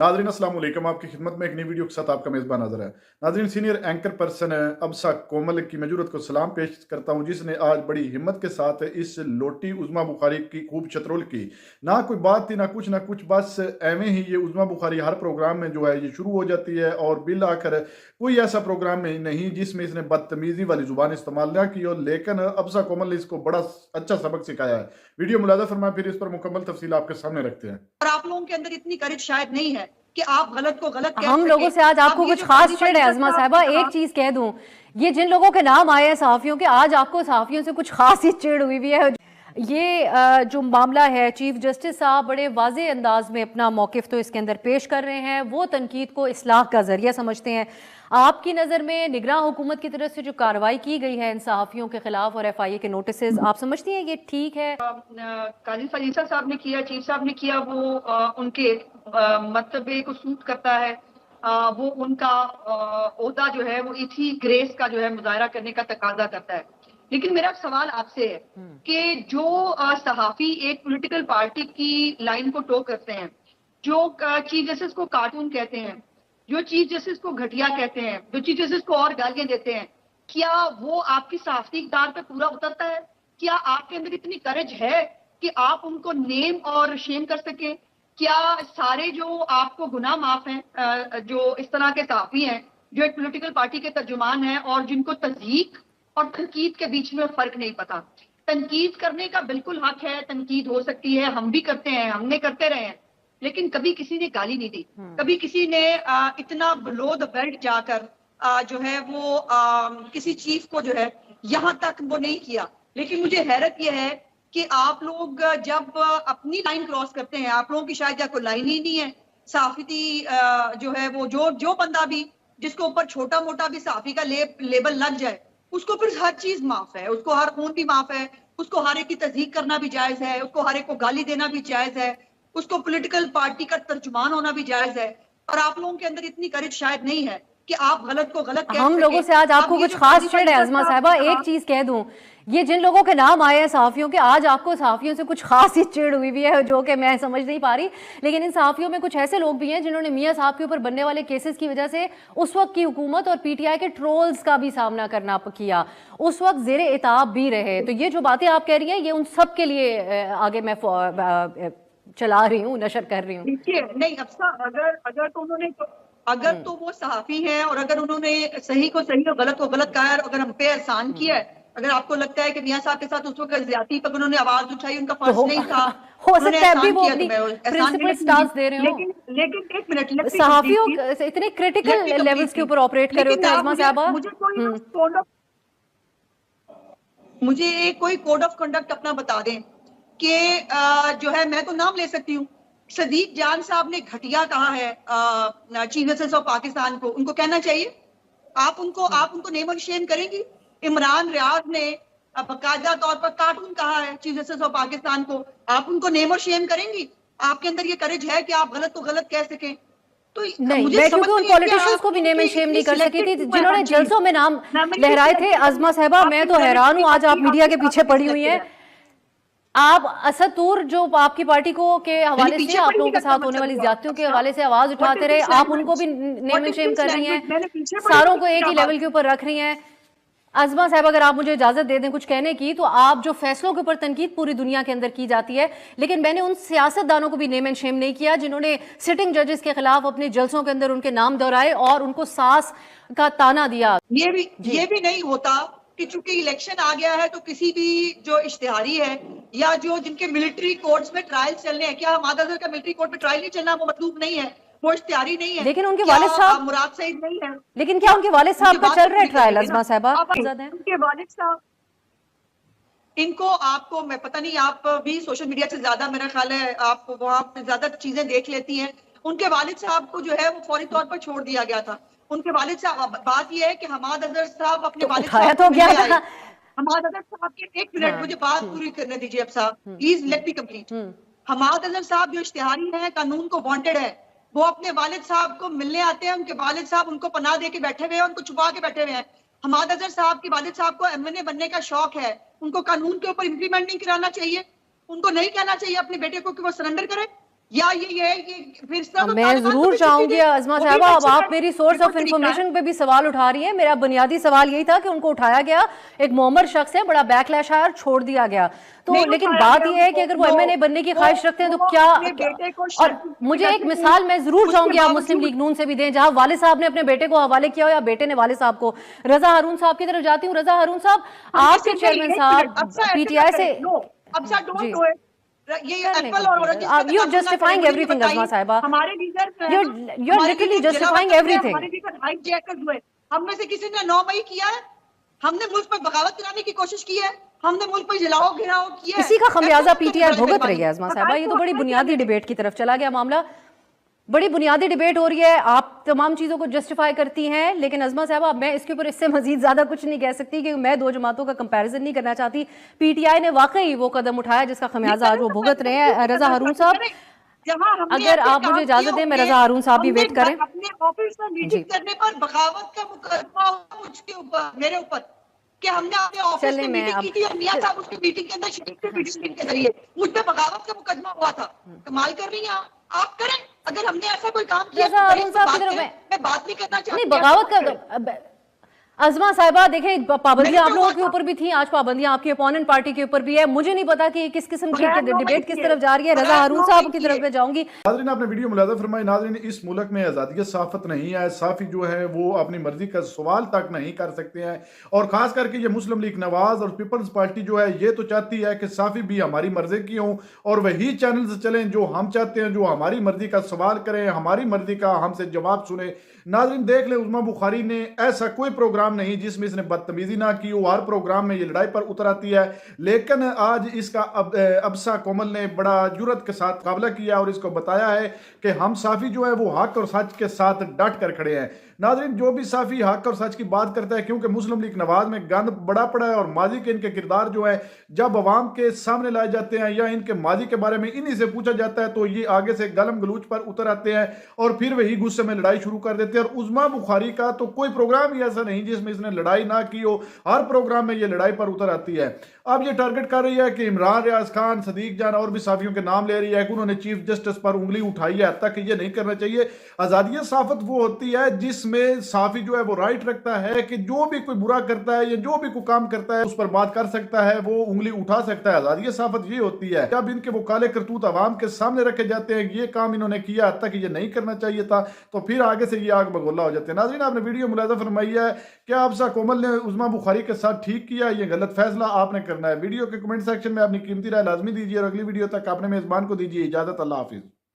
नाज़रीन अस्सलाम वालेकुम, आपकी खिदमत में एक नई वीडियो के साथ आपका मेज़बान हाज़िर है। नाज़रीन, सीनियर एंकर पर्सन अब्सा कोमल की मजूरत को सलाम पेश करता हूँ, जिसने आज बड़ी हिम्मत के साथ इस लोटी उज़मा बुखारी की खूब चतरोल की। ना कोई बात थी ना कुछ, बस एवें ही ये उज़मा बुखारी हर प्रोग्राम में जो है ये शुरू हो जाती है और बिल आखिर कोई ऐसा प्रोग्राम में नहीं जिसमें इसने बदतमीज़ी वाली ज़ुबान इस्तेमाल ना की हो, लेकिन अब्सा कोमल ने इसको बड़ा अच्छा सबक सिखाया है। वीडियो मुलाज़ा फरमाएं, फिर इस पर मुकम्मल तफसील आपके सामने रखते हैं। और आप लोगों के अंदर इतनी करेज शायद नहीं है कि आप गलत को गलत कह हम लोगों से आज आपको कुछ खास चिढ़ है। अज़मा साहिबा, एक चीज कह दूं, ये जिन लोगों के नाम आए हैं सहाफियों के, आज आपको सहाफियों से कुछ खास ही चिढ़ हुई हुई है। ये जो मामला है, चीफ जस्टिस साहब बड़े वाज़े अंदाज में अपना मौक़िफ़ तो इसके अंदर पेश कर रहे हैं। वो तनकीद को इस्लाह का ज़रिया समझते हैं। आपकी नज़र में निगरान हुकूमत की तरफ से जो कार्रवाई की गई है इन सहाफ़ियों के खिलाफ और FIA के नोटिसेस, आप समझती हैं ये ठीक है? काजी फरीसा साहब ने किया, चीफ साहब ने किया, वो उनके मर्तबे को सूट करता है। वो उनका ओहदा जो है वो इसी ग्रेस का जो है मुजाहरा करने का तकाजा करता है। लेकिन मेरा सवाल आपसे है कि जो सहाफी एक पॉलिटिकल पार्टी की लाइन को टो करते हैं, जो चीफ जस्टिस को कार्टून कहते हैं, जो चीफ जस्टिस को घटिया कहते हैं, जो चीफ जस्टिस को और गालियां देते हैं, क्या वो आपकी सहाफती इक़्तिदार पे पूरा उतरता है? क्या आपके अंदर इतनी करेज है कि आप उनको नेम और शेम कर सकें? क्या सारे जो आपको गुनाह माफ हैं, जो इस तरह के सहाफी हैं जो एक पॉलिटिकल पार्टी के तर्जुमान हैं और जिनको तज़यीक और तनकीद के बीच में फर्क नहीं पता? तनकीद करने का बिल्कुल हक है, तनकीद हो सकती है, हम भी करते हैं, हमने करते रहे हैं, लेकिन कभी किसी ने गाली नहीं दी, कभी किसी ने इतना बिलो द बेल्ट जाकर जो है वो किसी चीफ को जो है यहाँ तक वो नहीं किया। लेकिन मुझे हैरत यह है कि आप लोग जब अपनी लाइन क्रॉस करते हैं, आप लोगों की शायद या कोई लाइन ही नहीं है। सहाफती जो है वो जो बंदा भी जिसको ऊपर छोटा मोटा भी सहाफी का लेबल लग जाए, उसको फिर हर चीज माफ है, उसको हर खून भी माफ है, उसको हर एक की तज़दीक करना भी जायज है, उसको हर एक को गाली देना भी जायज है, उसको पॉलिटिकल पार्टी का तर्जुमान होना भी जायज है। और आप लोगों के अंदर इतनी करेज शायद नहीं है कि आप गलत को गलत कह हम लोगों से आज आपको कुछ खास चिढ़ है। अज़मा साहिबा, एक चीज कह दूं, ये जिन लोगों के नाम आए हैं सहाफियों के, आज आपको सहाफियों से कुछ खास ही चिढ़ हुई हुई है जो कि मैं समझ नहीं पा रही। लेकिन इन सहाफियों में कुछ ऐसे लोग भी हैं जिन्होंने मियां साहब के ऊपर बनने वाले केसेस की वजह से उस वक्त की हुकूमत और PTI के ट्रोल्स का भी सामना करना किया, उस वक्त जेर इताब भी रहे। तो ये जो बातें आप कह रही हैं, ये उन सब के लिए आगे मैं चला रही हूँ, नशर कर रही हूँ। नहीं अगर तो उन्होंने अगर तो वो सहाफी हैं और अगर उन्होंने सही को सही और गलत को गलत कहा है, अगर हम पे एहसान किया है, अगर आपको लगता है कि मियां साहब के साथ उस वक्त ज्यादती पर उन्होंने आवाज उठाई, उनका फर्ज नहीं था, हो सकता है अभी वो अपनी प्रिंसिपल स्टांस दे रहे हो, लेकिन एक मिनट, सहाफियों इतने क्रिटिकल लेवल्स के ऊपर ऑपरेट कर रहे होते हैं। अज़मा साहिबा, मुझे कोई कोड ऑफ कंडक्ट अपना बता दें कि जो है, मैं तो नाम ले सकती हूँ, सदीक जान साहब ने घटिया कहा है चीफ जस्टिस ऑफ पाकिस्तान को, उनको कहना चाहिए? आप उनको नेम और शेम करेंगी? इमरान रियाज ने बाकायदा तौर पर कार्टून कहा है चीफ जस्टिस ऑफ पाकिस्तान को, आप उनको नेम और शेम करेंगी? आपके अंदर ये करेज है कि आप गलत तो गलत कह सकें? तो नहीं, मैं क्योंकि उन पॉलिटिशियंस को भी नेम एंड शेम नहीं कर सकी थी जिन्होंने जलसों में नाम लहराए थे। अज़मा साहिबा, मैं तो हैरान हूँ, आज आप मीडिया के पीछे पड़ी हुई हैं। आप असद तूर जो आपकी पार्टी को के हवाले से, आप लोगों के साथ होने वाली ज्यादतियों के हवाले से आवाज उठाते रहे, आप उनको भी नेम एंड शेम कर रही हैं, सारों को एक ही लेवल के ऊपर रख रही हैं। अज़मा साहब, अगर आप मुझे इजाजत दे दें कुछ कहने की, तो आप जो फैसलों के ऊपर तनकीद पूरी दुनिया के अंदर की जाती है, लेकिन मैंने उन सियासतदानों को भी नेम एंड शेम नहीं किया जिन्होंने सिटिंग जजेस के खिलाफ अपने जलसों के अंदर उनके नाम दोहराए और उनको सास का ताना दिया। ये भी नहीं होता कि चूंकि इलेक्शन आ गया है तो किसी भी जो इश्तिहारी है या जो जिनके मिलिट्री कोर्ट्स में ट्रायल चलने हैं, क्या हमाद अजहर का मिलिट्री कोर्ट में ट्रायल नहीं चलना वो मतलूब नहीं है, वो इश्तिहारी नहीं है? लेकिन उनके वालिद साहब मुराद सईद नहीं है, लेकिन क्या उनके वालिद साहब का चल रहा है ट्रायल? अज़मा साहिबा, उनके वालिद साहब, इनको आपको मैं पता नहीं, आप भी सोशल मीडिया से ज्यादा मेरा ख्याल है आप वहाँ ज्यादा चीजें देख लेती हैं। उनके वालिद साहब को जो है वो फौरी तौर पर छोड़ दिया गया था। उनके वालिद साहब, बात यह है कि हमाद अजहर साहब अपने वालिद साहब तो क्या था? हमाद अजहर साहब के, एक मिनट मुझे बात पूरी करने दीजिए अब साहब, please let me complete. Hammad Azhar साहब जो इश्तिहारी है, कानून को वांटेड है, वो अपने वालिद साहब को मिलने आते हैं, उनके वालिद साहब उनको पनाह दे के बैठे हुए हैं, उनको छुपा के बैठे हुए हैं। हमाद अजहर साहब के वालिद साहब को MNA बनने का शौक है, उनको कानून के ऊपर इम्प्लीमेंट नहीं कराना चाहिए, उनको नहीं कहना चाहिए अपने बेटे को कि वो सरेंडर करे? या ये है कि फिर से तो मैं तालिबान को जरूर भी चाहूंगी छुट्टी दे, अज़मा वो भी साहबा, अब अच्छा आप है, मेरी सोर्स ये ऑफ कोई तरीका है? इंफॉर्मेशन पे भी सवाल उठा रही है। मेरा बुनियादी सवाल यही था कि उनको उठाया गया, एक मोमर शख्स है, बड़ा बैकलैश आया और छोड़ दिया गया। तो नहीं लेकिन उठाया बात गया यह है कि अगर वो एमएनए बनने की ख्वाहिश रखते हैं तो क्या, अपने बेटे को और शादी मुझे एक करके मिसाल मैं जरूर उसके चाहूंगी आप मुस्लिम बावजूद- लीग नून से भी दें, जहां वाले साहब ने अपने बेटे को हवाले किया हो या बेटे ने वाले साहब को। रजा हारून साहब की तरफ जाती हूँ। रजा हारून साहब, आपके चेयरमैन साहब पीटीआई से जी you're justifying everything अज़मा साहिबा, हमारे leader you're literally justifying everything। हमारे लीडर हाईजैकर्स हुए, हम में से किसी ने 9 मई किया है? हमने मुल्क पर बगावत कराने की कोशिश की है? हमने मुल्क पर जलाओ घिराओ किया है? इसी का खमियाजा ऐसा पीटीआई तो भुगत रही है अज़मा साहिबा। ये तो बड़ी बुनियादी डिबेट की तरफ चला गया मामला, बड़ी बुनियादी डिबेट हो रही है। आप तमाम चीज़ों को जस्टिफाई करती हैं, लेकिन अज़मा साहबा मैं इसके ऊपर इससे मजीद ज़्यादा कुछ नहीं कह सकती, क्योंकि मैं दो जमातों का कंपैरिजन नहीं करना चाहती। पीटीआई ने वाकई वो कदम उठाया जिसका खमियाजा आज वो भुगत रहे हैं। रजा हारून साहब, अगर आप मुझे इजाजत दें, मैं रजा हारून साहब भी वेट करें। अपने ऑफिस में मीटिंग करने पर बगावत का मुकदमा हुआ मुझके ऊपर, मेरे ऊपर, कि हमने अपने ऑफिस में मीटिंग की थी और मियां साहब उसकी मीटिंग के अंदर शरीक थे मीटिंग के जरिए, मुझ पे बगावत का मुकदमा हुआ था। कमाल कर रही हैं आप करें। अगर हमने ऐसा कोई काम किया रजा हारून साहब की तरफ मैं बात नहीं करना चाहती। नहीं, बगावत का अज़मा साहिबा देखें, पाबंदियां आप लोगों के ऊपर भी थी, आज पाबंदियां आपकी अपोनेंट पार्टी के ऊपर भी है। मुझे नहीं पता कि किस किस्म की डिबेट किस तरफ जा रही है। रजा हारून साहब की तरफ मैं जाऊंगी। नाज़रीन, आपने वीडियो मुलाज़ा फरमाई। नाज़रीन, इस मुल्क में आज़ादी सहाफ़त नहीं है। साफ़ी जो है वो अपनी मर्जी का सवाल तक नहीं कर सकते हैं, और ख़ास करके ये मुस्लिम लीग नवाज़ और पीपल्स पार्टी जो है ये तो चाहती है कि साफ़ी भी हमारी मर्जी की हों और वही चैनल्स चलें जो हम चाहते हैं, जो हमारी मर्जी का सवाल करें, हमारी मर्जी का हमसे जवाब सुने। नाज़रीन देख लें, उज़्मा बुखारी ने ऐसा कोई प्रोग्राम नहीं जिसमें इसने बदतमीजी ना की हो। हर प्रोग्राम में ये लड़ाई पर उतर आती है, लेकिन आज इसका अब्सा कोमल ने बड़ा जुर्रत के साथ मुकाबला किया और इसको बताया है कि हम साफ़ी जो है वो हक और सच के साथ डट कर खड़े हैं। नाज़रीन, जो भी साफ़ी हक और सच की बात करता है, क्योंकि मुस्लिम लीग नवाज में गंद बड़ा पड़ा है और माजी के इनके किरदार जो है जब अवाम के सामने लाए जाते हैं या इनके माजी के बारे में इन्हीं से पूछा जाता है तो ये आगे से गलम गलूच पर उतर आते हैं और फिर वही गुस्से में लड़ाई शुरू कर देते हैं। और उज़्मा बुखारी का तो कोई प्रोग्राम ही ऐसा नहीं जिसमें इसने लड़ाई ना की हो, हर प्रोग्राम में ये लड़ाई पर उतर आती है। अब ये टारगेट कर रही है कि इमरान रियाज खान, सदीक जान और भी साफियों के नाम ले रही है कि उन्होंने चीफ जस्टिस पर उंगली उठाई है। तक ये नहीं करना चाहिए। आज़ादी सहाफ़त वो होती है जिसमें साफी जो है वो राइट रखता है कि जो भी कोई बुरा करता है या जो भी कोई काम करता है उस पर बात कर सकता है, वो उंगली उठा सकता है। आज़ादी सहाफ़त ये होती है जब इनके वो काले करतूत आवाम के सामने रखे जाते हैं, ये काम इन्होंने किया, तक ये नहीं करना चाहिए था, तो फिर आगे से ये आग बगोला हो जाते हैं। नाज़रीन, आपने वीडियो मुलाज़ा फरमाई है, क्या अब्सा कोमल ने उज़्मा बुखारी के साथ ठीक किया? ये गलत फैसला आपने करना है। वीडियो के कमेंट सेक्शन में अपनी कीमती राय लाजमी दीजिए और अगली वीडियो तक अपने मेज़बान को दीजिए इजाज़त। अल्लाह हाफिज़।